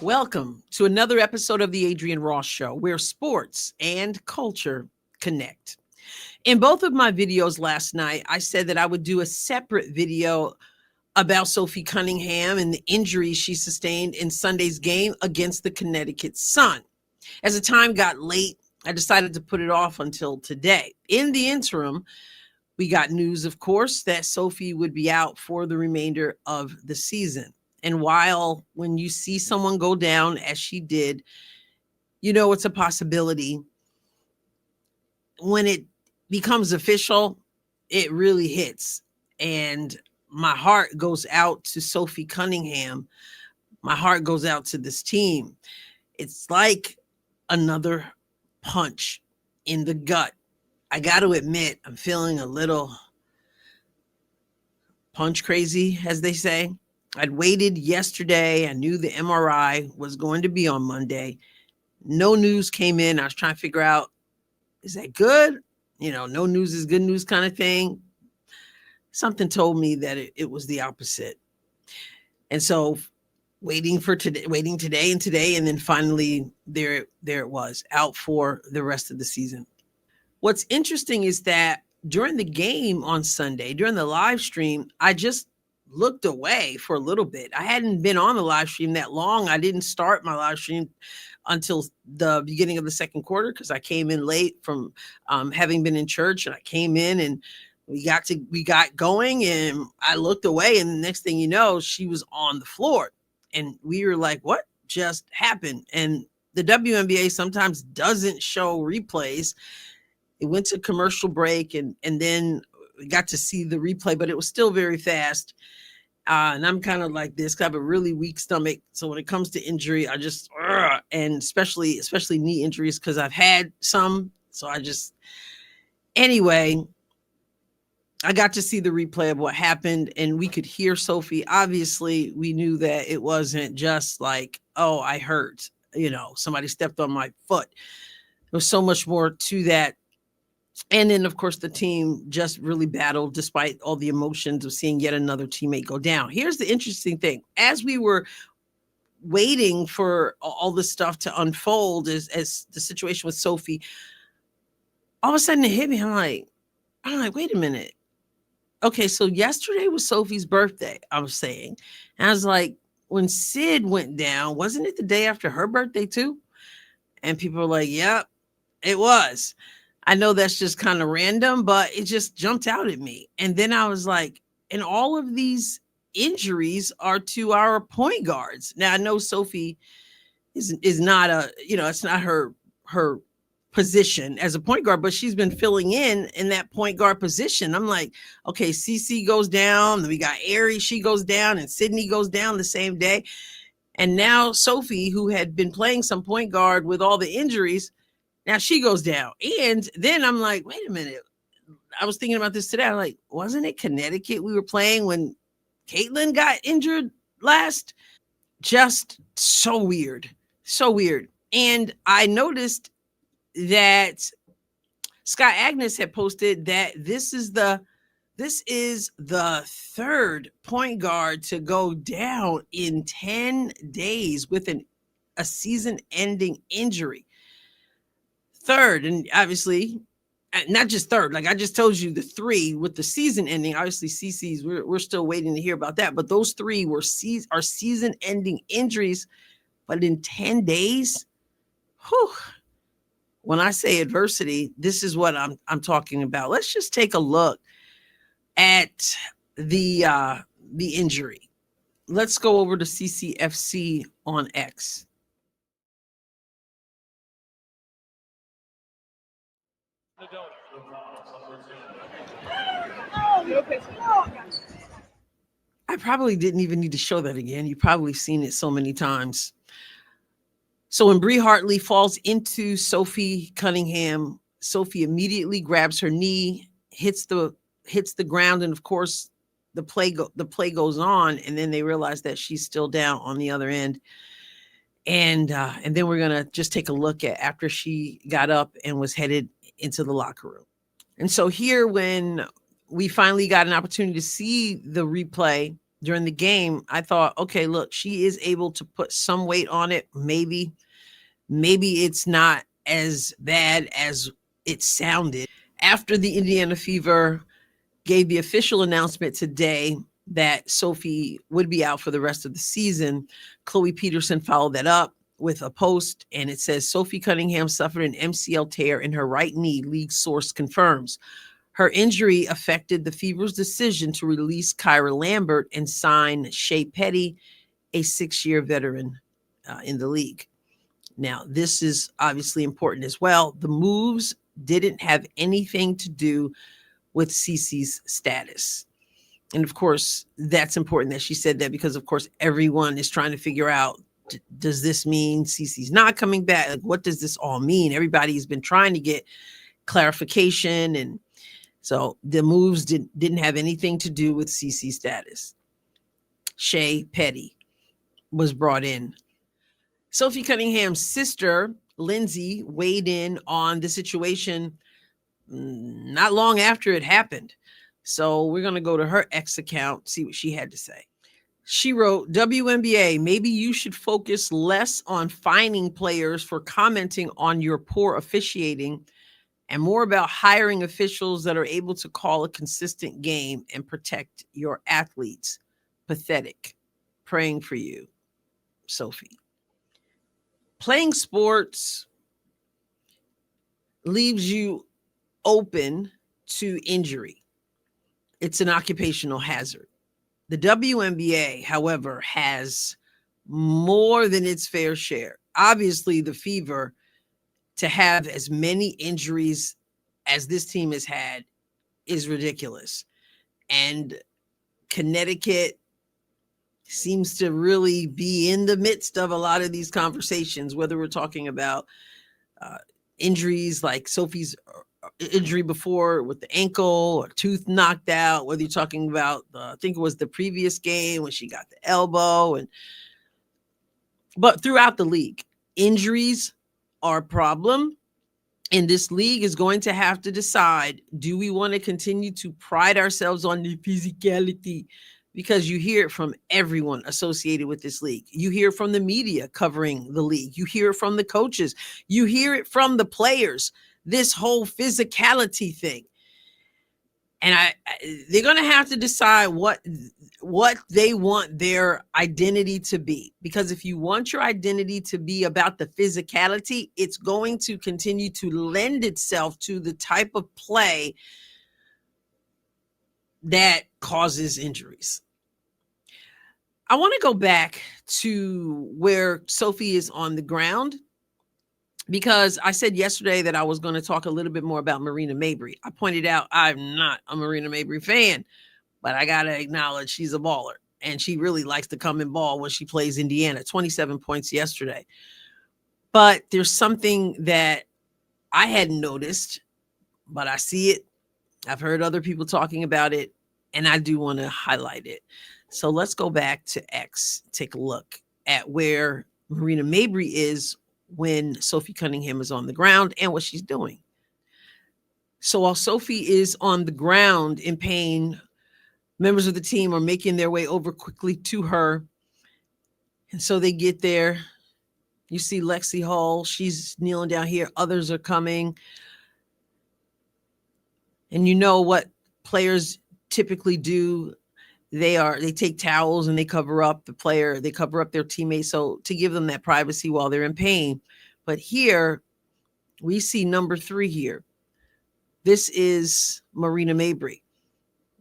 Welcome to another episode of the Adrienne Ross Show, where sports and culture connect. In both of my videos last night, I said that I would do a separate video about Sophie Cunningham and the injuries she sustained in Sunday's game against the Connecticut Sun. As the time got late, I decided to put it off until today. In the interim, we got news, of course, that Sophie would be out for the remainder of the season. And while when you see someone go down as she did, you know it's a possibility. When it becomes official, it really hits. And my heart goes out to Sophie Cunningham. My heart goes out to this team. It's like another punch in the gut. I got to admit, I'm feeling a little punch crazy, as they say. I'd waited yesterday. I knew the MRI was going to be on Monday. No news came in. I was trying to figure out, is that good? You know, no news is good news kind of thing. Something told me that it was the opposite. And so waiting today, and then finally there it was, out for the rest of the season. What's interesting is that during the game on Sunday, during the live stream, I just looked away for a little bit. I hadn't been on the live stream that long. I didn't start my live stream until the beginning of the second quarter because I came in late from having been in church, and I came in and we got going, and I looked away, and the next thing you know, she was on the floor, and we were like, what just happened? And the WNBA sometimes doesn't show replays. It went to commercial break, and then we got to see the replay, but it was still very fast. And I'm kind of like this, 'cause I have a really weak stomach. So when it comes to injury, I just, and especially knee injuries, because I've had some. So anyway, I got to see the replay of what happened, and we could hear Sophie. Obviously, we knew that it wasn't just like, oh, I hurt, somebody stepped on my foot. There was so much more to that. And then, of course, the team just really battled despite all the emotions of seeing yet another teammate go down. Here's the interesting thing. As we were waiting for all this stuff to unfold as the situation with Sophie, all of a sudden it hit me. I'm like, wait a minute. Okay, so yesterday was Sophie's birthday, I was saying. And I was like, when Sid went down, wasn't it the day after her birthday too? And people were like, yep, it was. I know that's just kind of random, but it just jumped out at me. And then I was like, and all of these injuries are to our point guards. Now I know Sophie is not it's not her position as a point guard, but she's been filling in that point guard position. I'm like, okay, CC goes down, then we got Ari, she goes down, and Sydney goes down the same day. And now Sophie, who had been playing some point guard with all the injuries, now she goes down. And then I'm like, wait a minute. I was thinking about this today. I'm like, wasn't it Connecticut we were playing when Caitlin got injured last? Just so weird. So weird. And I noticed that Scott Agnes had posted that this is the third point guard to go down in 10 days with a season-ending injury. Third, and obviously not just third, like I just told you, the three with the season ending. Obviously CC's, we're still waiting to hear about that, but those three are season ending injuries. But in 10 days, whew, when I say adversity, this is what I'm talking about. Let's just take a look at the injury. Let's go over to CCFC on X. I probably didn't even need to show that again. You've probably seen it so many times. So when Bree Hartley falls into Sophie Cunningham, Sophie immediately grabs her knee, hits the ground, and of course the play goes on, and then they realize that she's still down on the other end. And then we're gonna just take a look at after she got up and was headed into the locker room. And so here, when we finally got an opportunity to see the replay, during the game, I thought, okay, look, she is able to put some weight on it. Maybe it's not as bad as it sounded. After the Indiana Fever gave the official announcement today that Sophie would be out for the rest of the season, Chloe Peterson followed that up with a post, and it says Sophie Cunningham suffered an MCL tear in her right knee, league source confirms. Her injury affected the Fever's decision to release Kyra Lambert and sign Shea Petty, a 6-year veteran in the league. Now, this is obviously important as well. The moves didn't have anything to do with Cece's status. And of course, that's important that she said that, because of course, everyone is trying to figure out, does this mean Cece's not coming back? Like, what does this all mean? Everybody's been trying to get clarification. And so the moves didn't have anything to do with Cece's status. Shea Petty was brought in. Sophie Cunningham's sister, Lindsay, weighed in on the situation not long after it happened. So we're going to go to her X account, see what she had to say. She wrote, WNBA, maybe you should focus less on fining players for commenting on your poor officiating and more about hiring officials that are able to call a consistent game and protect your athletes. Pathetic. Praying for you, Sophie. Playing sports leaves you open to injury. It's an occupational hazard. The WNBA, however, has more than its fair share. Obviously, the Fever, to have as many injuries as this team has had, is ridiculous. And Connecticut seems to really be in the midst of a lot of these conversations, whether we're talking about injuries like Sophie's injury before with the ankle or tooth knocked out, whether you're talking about, I think it was the previous game when she got the elbow. But throughout the league, injuries are a problem. And this league is going to have to decide, do we want to continue to pride ourselves on the physicality? Because you hear it from everyone associated with this league. You hear it from the media covering the league. You hear it from the coaches. You hear it from the players, this whole physicality thing. And they're going to have to decide what they want their identity to be. Because if you want your identity to be about the physicality, it's going to continue to lend itself to the type of play that causes injuries. I want to go back to where Sophie is on the ground, because I said yesterday that I was going to talk a little bit more about Marina Mabry. I pointed out I'm not a Marina Mabry fan, but I got to acknowledge she's a baller, and she really likes to come and ball when she plays Indiana. 27 points yesterday. But there's something that I hadn't noticed, but I see it. I've heard other people talking about it, and I do want to highlight it. So let's go back to X, take a look at where Marina Mabry is when Sophie Cunningham is on the ground and what she's doing. So while Sophie is on the ground in pain, members of the team are making their way over quickly to her. And so they get there. You see Lexi Hall, she's kneeling down here. Others are coming. And you know what players typically do. They take towels and they cover up the player. They cover up their teammates, so to give them that privacy while they're in pain. But here we see number 3 here. This is Marina Mabry.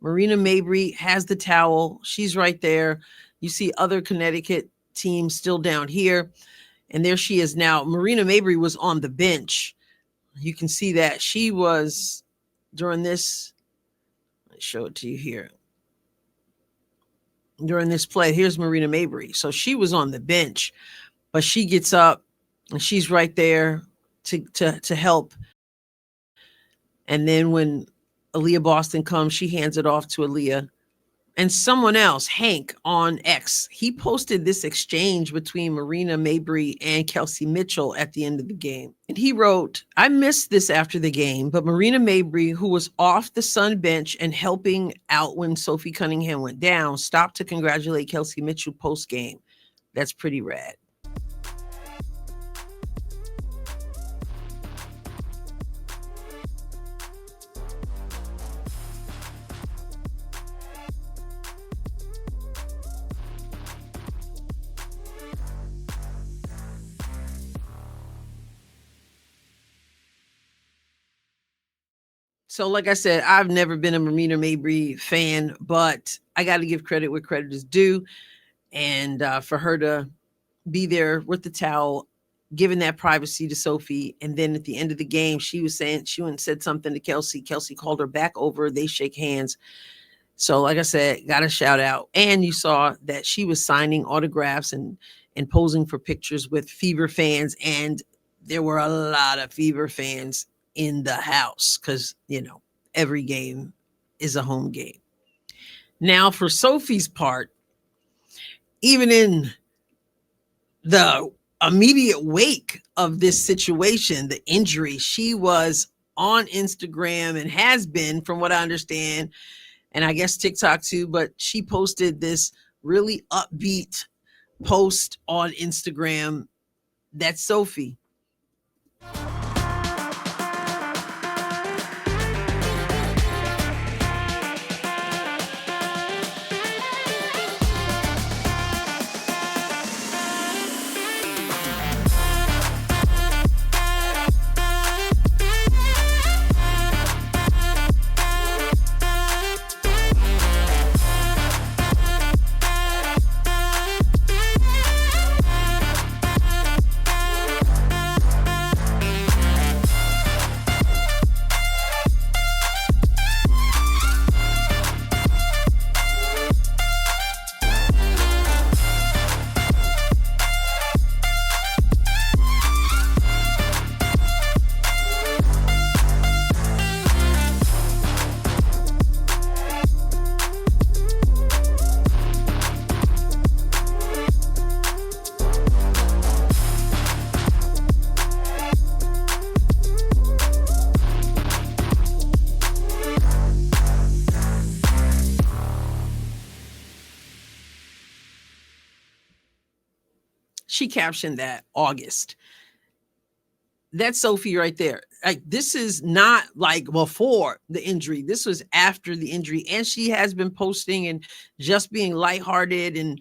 Marina Mabry has the towel. She's right there. You see other Connecticut teams still down here. And there she is now. Marina Mabry was on the bench. You can see that she was during this. Let me show it to you here. During this play, here's Marina Mabry. So she was on the bench, but she gets up and she's right there to help. And then when Aaliyah Boston comes, she hands it off to Aaliyah, And someone else, Hank on X, he posted this exchange between Marina Mabry and Kelsey Mitchell at the end of the game. And he wrote, I missed this after the game, but Marina Mabry, who was off the Sun bench and helping out when Sophie Cunningham went down, stopped to congratulate Kelsey Mitchell post game. That's pretty rad. So, like I said, I've never been a Marina Mabry fan, but I got to give credit where credit is due. And for her to be there with the towel, giving that privacy to Sophie. And then at the end of the game, she was saying, she went and said something to Kelsey. Kelsey called her back over. They shake hands. So, like I said, got a shout out. And you saw that she was signing autographs and posing for pictures with Fever fans. And there were a lot of Fever fans in the house because, you know, every game is a home game. Now, for Sophie's part, even in the immediate wake of this situation, the injury, she was on Instagram and has been, from what I understand, and I guess TikTok too, but she posted this really upbeat post on Instagram. That's Sophie. She captioned that August. That's Sophie right there. Like, this is not like before the injury. This was after the injury. And she has been posting and just being lighthearted. And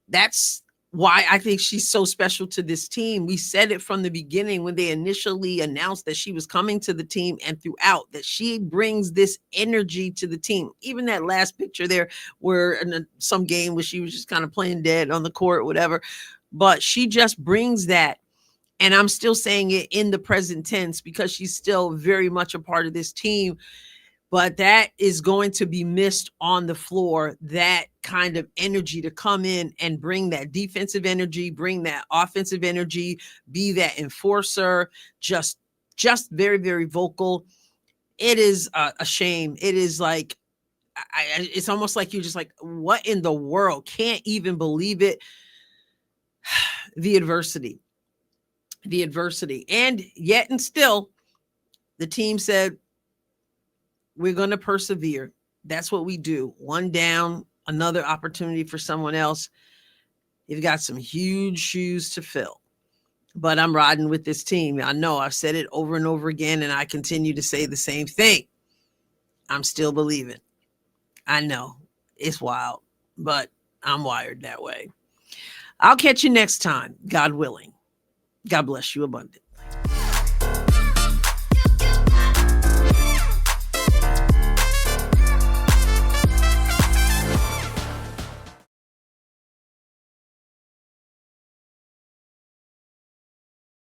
that's why I think she's so special to this team. We said it from the beginning when they initially announced that she was coming to the team and throughout, that she brings this energy to the team. Even that last picture there where in some game where she was just kind of playing dead on the court or whatever, but she just brings that. And I'm still saying it in the present tense because she's still very much a part of this team. But that is going to be missed on the floor, that kind of energy to come in and bring that defensive energy, bring that offensive energy, be that enforcer, just very, very vocal. It is a shame. It is like, it's almost like you're just like, what in the world? Can't even believe it. The adversity. And yet and still, the team said, we're going to persevere. That's what we do. One down, another opportunity for someone else. You've got some huge shoes to fill. But I'm riding with this team. I know I've said it over and over again, and I continue to say the same thing. I'm still believing. I know it's wild, but I'm wired that way. I'll catch you next time, God willing. God bless you abundant.